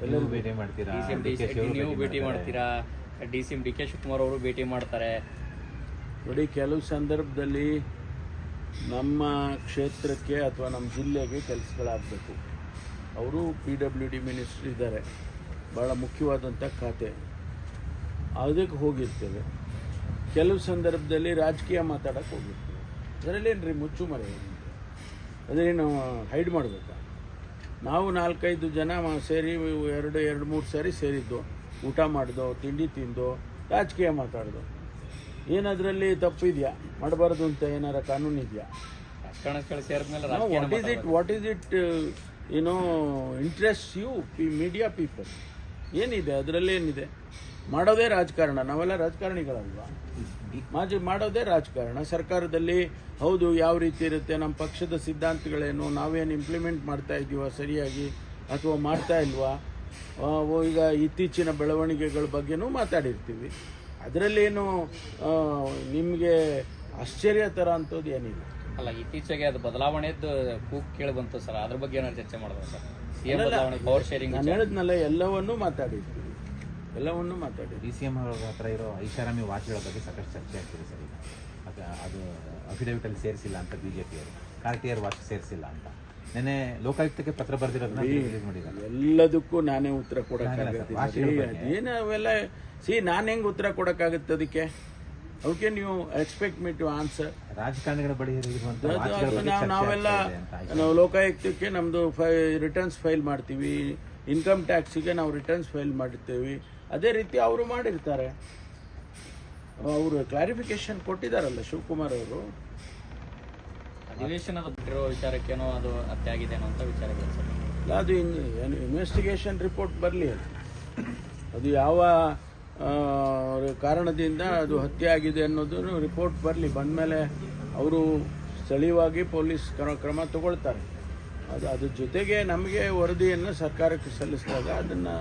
ಎಲ್ಲರೂ ಭೇಟಿ ಮಾಡ್ತೀರಾ, ನೀವು ಭೇಟಿ ಮಾಡ್ತೀರಾ, ಡಿ.ಸಿ.ಎಂ ಡಿ.ಕೆ ಶಿವಕುಮಾರ್ ಅವರು ಭೇಟಿ ಮಾಡ್ತಾರೆ. ನೋಡಿ, ಕೆಲವು ಸಂದರ್ಭದಲ್ಲಿ ನಮ್ಮ ಕ್ಷೇತ್ರಕ್ಕೆ ಅಥವಾ ನಮ್ಮ ಜಿಲ್ಲೆಗೆ ಕೆಲಸಗಳಾಗಬೇಕು. ಅವರು PWD ಮಿನಿಸ್ಟ್ರ್ ಇದ್ದಾರೆ, ಭಾಳ ಮುಖ್ಯವಾದಂಥ ಖಾತೆ, ಅದಕ್ಕೆ ಹೋಗಿರ್ತೇವೆ. ಕೆಲವು ಸಂದರ್ಭದಲ್ಲಿ ರಾಜಕೀಯ ಮಾತಾಡೋಕ್ಕೆ ಹೋಗಿರ್ತೇವೆ. ಅದರಲ್ಲೇನು ರೀ ಮುಚ್ಚು ಮರೆ, ಅದೇನು ಹೈಡ್ ಮಾಡಬೇಕಾ? ನಾವು 4-5 ಜನ ಸೇರಿ 2-3 ಸಾರಿ ಸೇರಿದ್ದು, ಊಟ ಮಾಡಿದೋ, ತಿಂಡಿ ತಿಂದೋ, ರಾಜಕೀಯ ಮಾತಾಡ್ದೋ. ಏನದರಲ್ಲಿ ತಪ್ಪಿದೆಯಾ? ಮಾಡಬಾರ್ದು ಅಂತ ಏನಾರ ಕಾನೂನು ಇದೆಯಾ? ರಾಜಕಾರಣಕ್ಕೆ ಸೇರಿದ್ಮೇಲೆ what is it interest you media people? ಏನಿದೆ ಅದರಲ್ಲಿ? ಏನಿದೆ? ಮಾಡೋದೇ ರಾಜಕಾರಣ. ನಾವೆಲ್ಲ ರಾಜಕಾರಣಿಗಳಲ್ವಾ? ಮಾಡೋದೇ ರಾಜಕಾರಣ. ಸರ್ಕಾರದಲ್ಲಿ ಹೌದು ಯಾವ ರೀತಿ ಇರುತ್ತೆ, ನಮ್ಮ ಪಕ್ಷದ ಸಿದ್ಧಾಂತಗಳೇನು, ನಾವೇನು ಇಂಪ್ಲಿಮೆಂಟ್ ಮಾಡ್ತಾ ಇದ್ದೀವ ಸರಿಯಾಗಿ ಅಥವಾ ಮಾಡ್ತಾ ಇಲ್ವಾ, ಈಗ ಇತ್ತೀಚಿನ ಬೆಳವಣಿಗೆಗಳ ಬಗ್ಗೆನೂ ಮಾತಾಡಿರ್ತೀವಿ. ಅದರಲ್ಲೇನು ನಿಮಗೆ ಆಶ್ಚರ್ಯ ಥರ ಅಂಥದ್ದು ಏನಿಲ್ಲ. ಅಲ್ಲ, ಇತ್ತೀಚೆಗೆ ಅದು ಬದಲಾವಣೆದ್ದು ಕೂಗು ಕೇಳಿ ಬಂತು ಸರ್, ಅದ್ರ ಬಗ್ಗೆ ಏನಾದ್ರು ಚರ್ಚೆ ಮಾಡಿದ್ರೆ ಸರ್? ಸಿಎಂ ಬದಲಾವಣೆ, ಪವರ್ ಶೇರಿಂಗ್, ನಾನು ಹೇಳಿದ್ನಲ್ಲ, ಎಲ್ಲವನ್ನೂ ಮಾತಾಡಿರ್ತೀವಿ. DCM ಅವ್ರ ಹತ್ರ ಇರೋ ಐಷಾರಾಮಿ ವಾಚ್ಗಳ ಬಗ್ಗೆ ಸಾಕಷ್ಟು ಚರ್ಚೆ ಆಗ್ತಿದೆ ಸರ್. ಈಗ ಅದು ಅಫಿಡವಿಟಲ್ಲಿ ಸೇರಿಸಿಲ್ಲ ಅಂತ ಬಿಜೆಪಿಯವರು, ಕಾರ್ಟಿಯರ್ ವಾಚ್ ಸೇರಿಸಿಲ್ಲ ಅಂತ ನೆನ್ನೆ ಲೋಕಾಯುಕ್ತಕ್ಕೆ ಪತ್ರ ಬರೆದಿರೋದನ್ನ ರಿಲೀಸ್ ಮಾಡಿದ್ದಾರೆ. ಎಲ್ಲದಕ್ಕೂ ನಾನೇ ಉತ್ತರ ಕೊಡೋಕ್ಕಾಗತ್ತೆ? ಏನು ಅವೆಲ್ಲ ನಾನು ಹೆಂಗೆ ಉತ್ತರ ಕೊಡೋಕ್ಕಾಗುತ್ತೆ ಅದಕ್ಕೆ? ಅವಕ್ಕೆ ನೀವು ಎಕ್ಸ್ಪೆಕ್ಟ್ ಮೀ ಟು ಆನ್ಸರ್? ರಾಜಕಾರಣಿಗಳ ಬಳಿ ನಾವೆಲ್ಲ ನಾವು ಲೋಕಾಯುಕ್ತಕ್ಕೆ ನಮ್ಮದು ರಿಟರ್ನ್ಸ್ ಫೈಲ್ ಮಾಡ್ತೀವಿ, ಇನ್ಕಮ್ ಟ್ಯಾಕ್ಸಿಗೆ ನಾವು ರಿಟರ್ನ್ಸ್ ಫೈಲ್ ಮಾಡಿರ್ತೀವಿ. ಅದೇ ರೀತಿ ಅವರು ಮಾಡಿರ್ತಾರೆ. ಅವರು ಕ್ಲಾರಿಫಿಕೇಶನ್ ಕೊಟ್ಟಿದ್ದಾರಲ್ಲ ಶಿವಕುಮಾರ್ ಅವರು. ಅಧಿವೇಶನದ ಬಿಟ್ಟಿರೋ ವಿಚಾರಕ್ಕೇನೋ ಅದು ಹತ್ಯೆ ಆಗಿದೆನೋ ಅಂತ ವಿಚಾರಗಳು ಸರ್. ಅದು ಇನ್ವೆಸ್ಟಿಗೇಷನ್ ರಿಪೋರ್ಟ್ ಬರಲಿ. ಅದು ಯಾವ ಕಾರಣದಿಂದ ಅದು ಹತ್ಯೆ ಆಗಿದೆ ಅನ್ನೋದು ರಿಪೋರ್ಟ್ ಬರಲಿ. ಬಂದಮೇಲೆ ಅವರು ಸ್ಥಳೀಯವಾಗಿ ಪೊಲೀಸ್ ಕ್ರಮ ತಗೊಳ್ತಾರೆ. ಅದ್ರ ಜೊತೆಗೆ ನಮಗೆ ವರದಿಯನ್ನು ಸರ್ಕಾರಕ್ಕೆ ಸಲ್ಲಿಸಿದಾಗ ಅದನ್ನು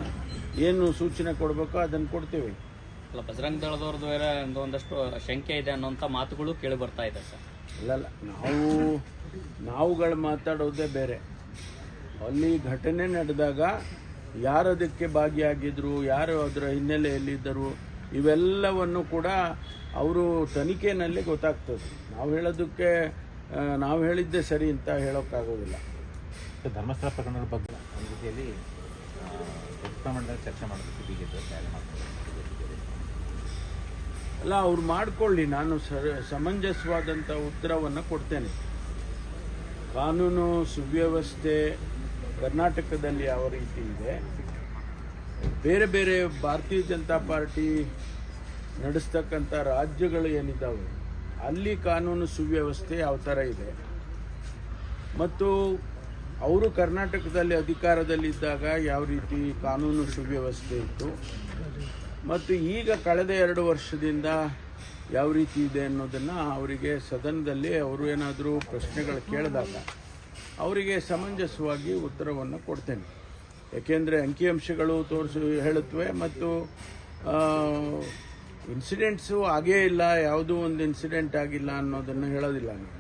ಏನು ಸೂಚನೆ ಕೊಡಬೇಕೋ ಅದನ್ನು ಕೊಡ್ತೀವಿ. ಅಲ್ಲ, ಬಜರಂಗ ದಳದವ್ರದ್ದು ಒಂದಷ್ಟು ಶಂಕೆ ಇದೆ ಅನ್ನೋಂಥ ಮಾತುಗಳು ಕೇಳಿ ಬರ್ತಾ ಇದೆ ಸರ್. ಅಲ್ಲಲ್ಲ, ನಾವುಗಳು ಮಾತಾಡೋದೇ ಬೇರೆ. ಅಲ್ಲಿ ಘಟನೆ ನಡೆದಾಗ ಯಾರು ಅದಕ್ಕೆ ಭಾಗಿಯಾಗಿದ್ರು, ಯಾರು ಅದರ ಹಿನ್ನೆಲೆಯಲ್ಲಿದ್ದರು, ಇವೆಲ್ಲವನ್ನು ಕೂಡ ಅವರು ತನಿಖೆಯಲ್ಲಿ ಗೊತ್ತಾಗ್ತದೆ. ನಾವು ಹೇಳಿದ್ದೇ ಸರಿ ಅಂತ ಹೇಳೋಕ್ಕಾಗೋದಿಲ್ಲ. ಧರ್ಮಸ್ಥಳ ಪ್ರಕರಣದ ಬಗ್ಗೆ ಒಂದು ರೀತಿಯಲ್ಲಿ ಚರ್ಚೆ ಮಾಡೋದಕ್ಕೆ ಬಿಜೆಪಿ ತಯಾರಿ ಮಾಡ್ತಾರೆ. ಅಲ್ಲ, ಅವ್ರು ಮಾಡಿಕೊಳ್ಳಿ, ನಾನು ಸಮಂಜಸವಾದಂಥ ಉತ್ತರವನ್ನು ಕೊಡ್ತೇನೆ. ಕಾನೂನು ಸುವ್ಯವಸ್ಥೆ ಕರ್ನಾಟಕದಲ್ಲಿ ಯಾವ ರೀತಿ ಇದೆ, ಬೇರೆ ಬೇರೆ ಭಾರತೀಯ ಜನತಾ ಪಾರ್ಟಿ ನಡೆಸ್ತಕ್ಕಂಥ ರಾಜ್ಯಗಳು ಏನಿದ್ದಾವೆ ಅಲ್ಲಿ ಕಾನೂನು ಸುವ್ಯವಸ್ಥೆ ಯಾವ ಥರ ಇದೆ, ಮತ್ತು ಅವರು ಕರ್ನಾಟಕದಲ್ಲಿ ಅಧಿಕಾರದಲ್ಲಿದ್ದಾಗ ಯಾವ ರೀತಿ ಕಾನೂನು ಸುವ್ಯವಸ್ಥೆ ಇತ್ತು, ಮತ್ತು ಈಗ ಕಳೆದ 2 ವರ್ಷದಿಂದ ಯಾವ ರೀತಿ ಇದೆ ಅನ್ನೋದನ್ನು ಅವರಿಗೆ ಸದನದಲ್ಲಿ ಅವರು ಏನಾದರೂ ಪ್ರಶ್ನೆಗಳು ಕೇಳಿದಾಗ ಅವರಿಗೆ ಸಮಂಜಸವಾಗಿ ಉತ್ತರವನ್ನು ಕೊಡ್ತೇನೆ. ಏಕೆಂದರೆ ಅಂಕಿಅಂಶಗಳು ಹೇಳುತ್ತವೆ, ಮತ್ತು ಇನ್ಸಿಡೆಂಟ್ಸು ಆಗೇ ಇಲ್ಲ, ಯಾವುದೂ ಒಂದು ಇನ್ಸಿಡೆಂಟ್ ಆಗಿಲ್ಲ ಅನ್ನೋದನ್ನು ಹೇಳೋದಿಲ್ಲ ನಾನು.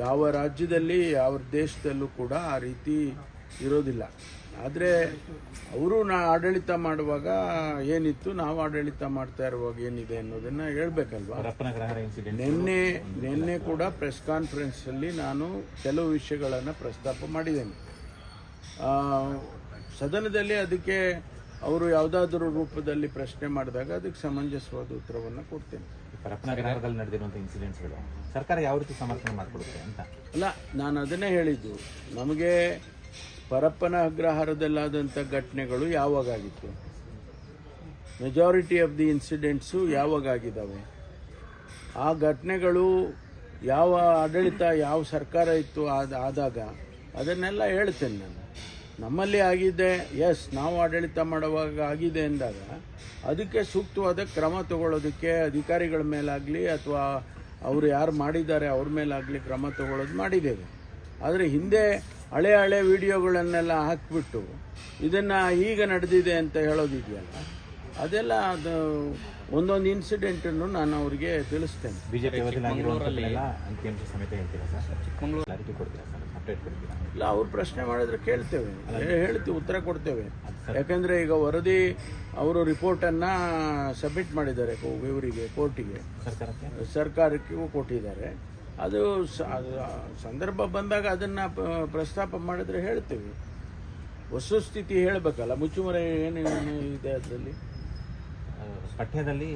ಯಾವ ರಾಜ್ಯದಲ್ಲಿ ಯಾವ ದೇಶದಲ್ಲೂ ಕೂಡ ಆ ರೀತಿ ಇರೋದಿಲ್ಲ. ಆದರೆ ಅವರು ಆಡಳಿತ ಮಾಡುವಾಗ ಏನಿತ್ತು, ನಾವು ಆಡಳಿತ ಮಾಡ್ತಾ ಇರುವಾಗ ಏನಿದೆ ಅನ್ನೋದನ್ನು ಹೇಳ್ಬೇಕಲ್ವಾ. ನಿನ್ನೆ ಕೂಡ ಪ್ರೆಸ್ ಕಾನ್ಫರೆನ್ಸಲ್ಲಿ ನಾನು ಕೆಲವು ವಿಷಯಗಳನ್ನು ಪ್ರಸ್ತಾಪ ಮಾಡಿದ್ದೇನೆ. ಸದನದಲ್ಲಿ ಅದಕ್ಕೆ ಅವರು ಯಾವುದಾದ್ರೂ ರೂಪದಲ್ಲಿ ಪ್ರಶ್ನೆ ಮಾಡಿದಾಗ ಅದಕ್ಕೆ ಸಮಂಜಸವಾದ ಉತ್ತರವನ್ನು ಕೊಡ್ತೇನೆ. ಪರಪ್ಪನಗರದಲ್ಲಿ ನಡೆದಿರುವಂಥ ಇನ್ಸಿಡೆಂಟ್ಸ್ಗಳು ಸರ್ಕಾರ ಯಾವ ರೀತಿ ಸಮರ್ಥನೆ ಮಾಡಿಕೊಡುತ್ತೆ ಅಂತ? ಅಲ್ಲ, ನಾನು ಅದನ್ನೇ ಹೇಳಿದ್ದು. ನಮಗೆ ಪರಪ್ಪನ ಅಗ್ರಹಾರದಲ್ಲಾದಂಥ ಘಟನೆಗಳು ಯಾವಾಗಾಗಿತ್ತು, ಮೆಜಾರಿಟಿ ಆಫ್ ದಿ ಇನ್ಸಿಡೆಂಟ್ಸು ಯಾವಾಗಾಗಿದ್ದಾವೆ, ಆ ಘಟನೆಗಳು ಯಾವ ಆಡಳಿತ ಯಾವ ಸರ್ಕಾರ ಇತ್ತು ಆದಾಗ ಅದನ್ನೆಲ್ಲ ಹೇಳ್ತೇನೆ ನಾನು. ನಮ್ಮಲ್ಲಿ ಆಗಿದೆ, ಎಸ್, ನಾವು ಆಡಳಿತ ಮಾಡುವಾಗ ಆಗಿದೆ ಅಂದಾಗ ಅದಕ್ಕೆ ಸೂಕ್ತವಾದ ಕ್ರಮ ತಗೊಳ್ಳೋದಕ್ಕೆ ಅಧಿಕಾರಿಗಳ ಮೇಲಾಗಲಿ ಅಥವಾ ಅವರು ಯಾರು ಮಾಡಿದ್ದಾರೆ ಅವ್ರ ಮೇಲಾಗಲಿ ಕ್ರಮ ತಗೊಳ್ಳೋದು ಮಾಡಿದ್ದೇವೆ. ಆದರೆ ಹಿಂದೆ ಹಳೆ ವಿಡಿಯೋಗಳನ್ನೆಲ್ಲ ಹಾಕಿಬಿಟ್ಟು ಇದನ್ನು ಈಗ ನಡೆದಿದೆ ಅಂತ ಹೇಳೋದಿದೆಯಲ್ಲ, ಅದೆಲ್ಲ ಅದು ಒಂದೊಂದು ಇನ್ಸಿಡೆಂಟನ್ನು ನಾನು ಅವರಿಗೆ ತಿಳಿಸ್ತೇನೆ. ಬಿಜೆಪಿ ಅಂಕಿಅಂಶ ಸಮೇತ ಹೇಳ್ತೀರಾ ಸರ್? ಚಿಕ್ಕಮಗಳೂರು ಕೊಡ್ತೀರಾ ಸರ್? ಅಪ್ಡೇಟ್ ಕೊಡ್ತೀರಾ? ಇಲ್ಲ, ಅವ್ರು ಪ್ರಶ್ನೆ ಮಾಡಿದ್ರೆ ಕೇಳ್ತೇವೆ, ಹೇಳ್ತೀವಿ, ಉತ್ತರ ಕೊಡ್ತೇವೆ. ಯಾಕಂದರೆ ಈಗ ವರದಿ ಅವರು ರಿಪೋರ್ಟನ್ನು ಸಬ್ಮಿಟ್ ಮಾಡಿದ್ದಾರೆ ಇವರಿಗೆ, ಕೋರ್ಟಿಗೆ, ಸರ್ಕಾರಕ್ಕೂ ಕೊಟ್ಟಿದ್ದಾರೆ. ಅದು ಸಂದರ್ಭ ಬಂದಾಗ ಅದನ್ನು ಪ್ರಸ್ತಾಪ ಮಾಡಿದ್ರೆ ಹೇಳ್ತೀವಿ. ವಸ್ತುಸ್ಥಿತಿ ಹೇಳಬೇಕಲ್ಲ, ಮುಚ್ಚುಮರೆ ಏನು ಇದೆ ಅದರಲ್ಲಿ. ಪಠ್ಯದಲ್ಲಿ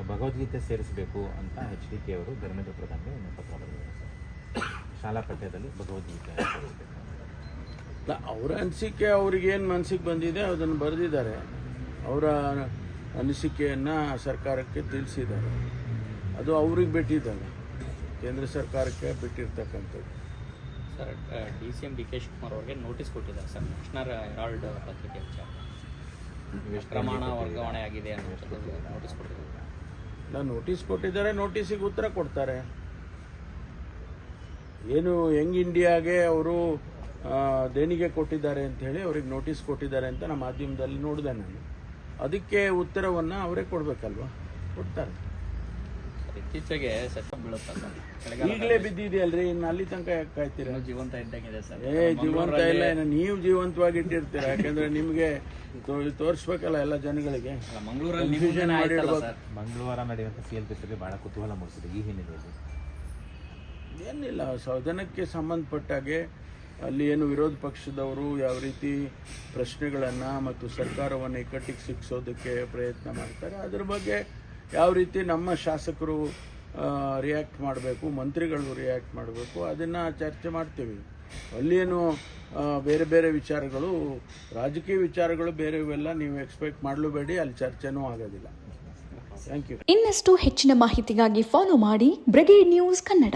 ಭಗವದ್ಗೀತೆ ಸೇರಿಸಬೇಕು ಅಂತ HDK ಅವರು ಧರ್ಮೇಂದ್ರ ಪ್ರಧಾನ್ಗೆ ಪತ್ರ ಬರೆದಿದ್ದಾರೆ ಸರ್. ಶಾಲಾ ಪಠ್ಯದಲ್ಲಿ ಭಗವದ್ಗೀತೆ ಸೇರಿಸಬೇಕು. ಅವರ ಅನಿಸಿಕೆ, ಅವ್ರಿಗೇನು ಮನಸ್ಸಿಗೆ ಬಂದಿದೆ ಅದನ್ನು ಬರೆದಿದ್ದಾರೆ. ಅವರ ಅನಿಸಿಕೆಯನ್ನು ಸರ್ಕಾರಕ್ಕೆ ತಿಳಿಸಿದ್ದಾರೆ. ಅದು ಅವ್ರಿಗೆ ಬಿಟ್ಟಿದ್ದಲ್ಲ, ಕೇಂದ್ರ ಸರ್ಕಾರಕ್ಕೆ ಬಿಟ್ಟಿರ್ತಕ್ಕಂಥದ್ದು. ಸರ್, DCM DK ಶಿವಕುಮಾರ್ ಅವರಿಗೆ ನೋಟಿಸ್ ಕೊಟ್ಟಿದ್ದಾರೆ ಸರ್, ನ್ಯಾಷನಲ್ ಹೆರಾಲ್ಡ್ ಪತ್ರಿಕೆ ಪ್ರಮಾಣ ವರ್ಗಾವಣೆ ಆಗಿದೆ ಅನ್ನೋ ನೋಟಿಸ್ ಕೊಟ್ಟಿದ್ದಾರೆ. ನೋಟಿಸ್ ಕೊಟ್ಟಿದ್ದಾರೆ, ನೋಟಿಸಿಗೆ ಉತ್ತರ ಕೊಡ್ತಾರೆ. ಏನು ಯಂಗ್ ಇಂಡಿಯಾಗೆ ಅವರು ದೇಣಿಗೆ ಕೊಟ್ಟಿದ್ದಾರೆ ಅಂತ ಹೇಳಿ ಅವ್ರಿಗೆ ನೋಟಿಸ್ ಕೊಟ್ಟಿದ್ದಾರೆ ಅಂತ ನಮ್ಮ ಮಾಧ್ಯಮದಲ್ಲಿ ನೋಡಿದೆ ನಾನು. ಅದಕ್ಕೆ ಉತ್ತರವನ್ನು ಅವರೇ ಕೊಡಬೇಕಲ್ವಾ, ಕೊಡ್ತಾರೆ. ಇತ್ತೀಚೆಗೆ ಸಚಿವ ಬೀಳುತ್ತಾ ಸರ್, ಈಗಲೇ ಬಿದ್ದಿದೆಯಲ್ರಿ, ಇನ್ನು ಅಲ್ಲಿ ತನಕ ಯಾಕೆ ಕಾಯ್ತೀರಾ? ಜೀವಂತ ಇದ್ದಂಗಿದೆ ಸರ್. ಜೀವಂತ ಇಲ್ಲ, ನೀವು ಜೀವಂತವಾಗಿ ಇಟ್ಟಿರ್ತೀರ. ಯಾಕಂದ್ರೆ ನಿಮಗೆ ತೋರಿಸ್ಬೇಕಲ್ಲ ಎಲ್ಲ ಜನಗಳಿಗೆ. ಮಂಗಳೂರಲ್ಲಿ ಮಂಗಳವಾರ ನಡೆಯುವಂಥ CLP ಸಭೆ ಬಹಳ ಕುತೂಹಲ ಮೂಡಿಸಿದೆ. ಈ ಹಿನ್ನೆಲೆಯಲ್ಲಿ ಏನಿಲ್ಲ, ಸದನಕ್ಕೆ ಸಂಬಂಧಪಟ್ಟಾಗೆ ಅಲ್ಲಿ ಏನು ವಿರೋಧ ಪಕ್ಷದವರು ಯಾವ ರೀತಿ ಪ್ರಶ್ನೆಗಳನ್ನು ಮತ್ತು ಸರ್ಕಾರವನ್ನು ಇಕ್ಕಟ್ಟಿಗೆ ಸಿಕ್ಕಿಸೋದಕ್ಕೆ ಪ್ರಯತ್ನ ಮಾಡ್ತಾರೆ, ಅದ್ರ ಬಗ್ಗೆ ಯಾವ ರೀತಿ ನಮ್ಮ ಶಾಸಕರು ರಿಯಾಕ್ಟ್ ಮಾಡಬೇಕು, ಮಂತ್ರಿಗಳು ರಿಯಾಕ್ಟ್ ಮಾಡಬೇಕು, ಅದನ್ನು ಚರ್ಚೆ ಮಾಡ್ತೀವಿ. ಅಲ್ಲೇನು ಬೇರೆ ಬೇರೆ ವಿಚಾರಗಳು, ರಾಜಕೀಯ ವಿಚಾರಗಳು ಬೇರೆ ಇವೆಲ್ಲ ನೀವು ಎಕ್ಸ್ಪೆಕ್ಟ್ ಮಾಡಲೂಬೇಡಿ, ಅಲ್ಲಿ ಚರ್ಚೆನೂ ಆಗೋದಿಲ್ಲ. Thank you. ಇನ್ನಷ್ಟು ಹೆಚ್ಚಿನ ಮಾಹಿತಿಗಾಗಿ ಫಾಲೋ ಮಾಡಿ ಬ್ರಿಗೇಡ್ ನ್ಯೂಸ್ ಕನ್ನಡ.